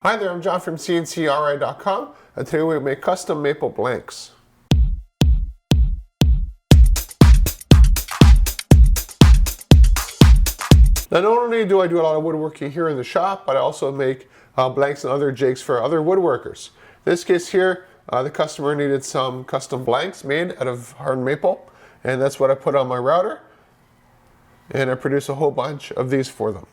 Hi there, I'm John from CNCKing.com, and today we make custom maple blanks. Now, not only do I do a lot of woodworking here in the shop, but I also make blanks and other jigs for other woodworkers. In this case here, the customer needed some custom blanks made out of hard maple, and that's what I put on my router, and I produce a whole bunch of these for them.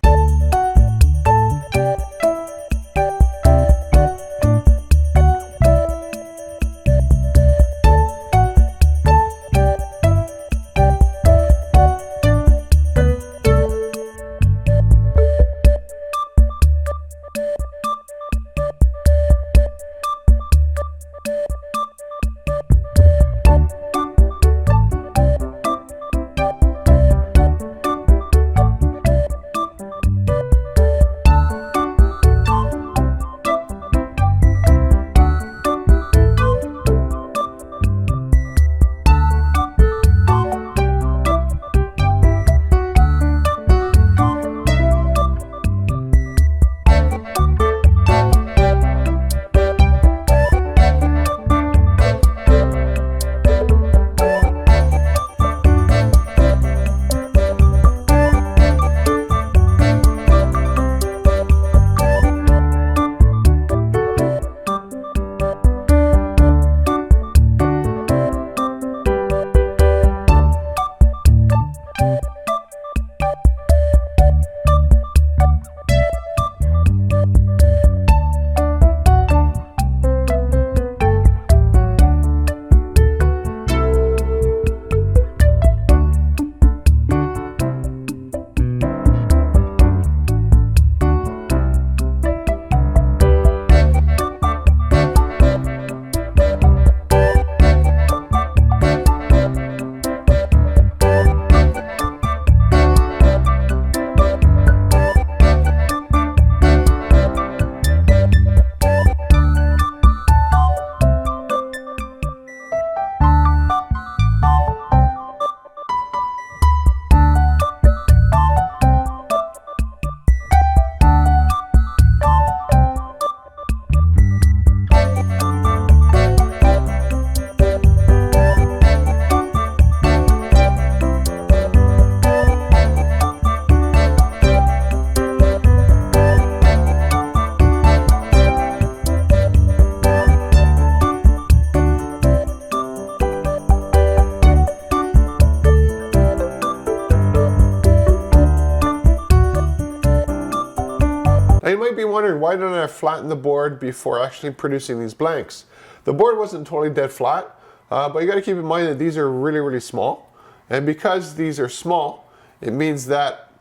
Now you might be wondering, why didn't I flatten the board before actually producing these blanks? The board wasn't totally dead flat, but you got to keep in mind that these are really, really small. And because these are small, it means that,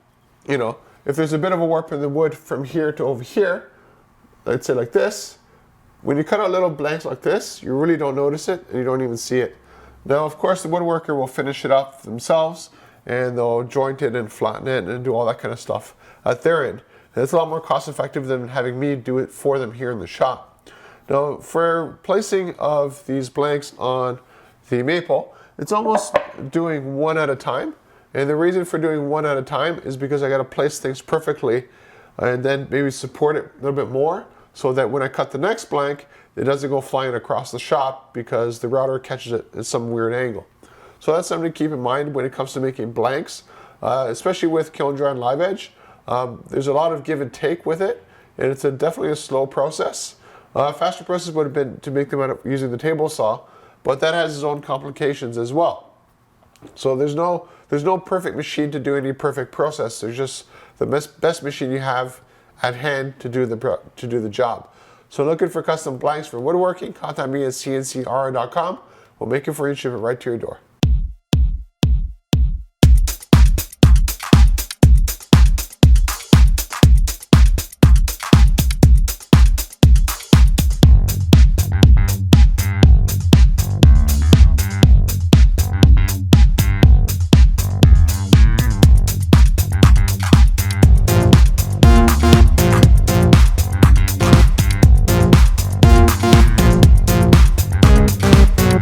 you know, if there's a bit of a warp in the wood from here to over here, let's say like this, when you cut out little blanks like this, you really don't notice it and you don't even see it. Now, of course, the woodworker will finish it up themselves and they'll joint it and flatten it and do all that kind of stuff at their end. And it's a lot more cost effective than having me do it for them here in the shop. Now, for placing of these blanks on the maple, it's almost doing one at a time. And the reason for doing one at a time is because I got to place things perfectly and then maybe support it a little bit more so that when I cut the next blank, it doesn't go flying across the shop because the router catches it at some weird angle. So that's something to keep in mind when it comes to making blanks, especially with kiln dry and live edge. There's a lot of give and take with it, and it's definitely a slow process. Faster process would have been to make them out of using the table saw, but that has its own complications as well. So there's no perfect machine to do any perfect process. There's just the best machine you have at hand to do the job. So looking for custom blanks for woodworking, contact me at CNCKing.com. We'll make it for you and ship it right to your door.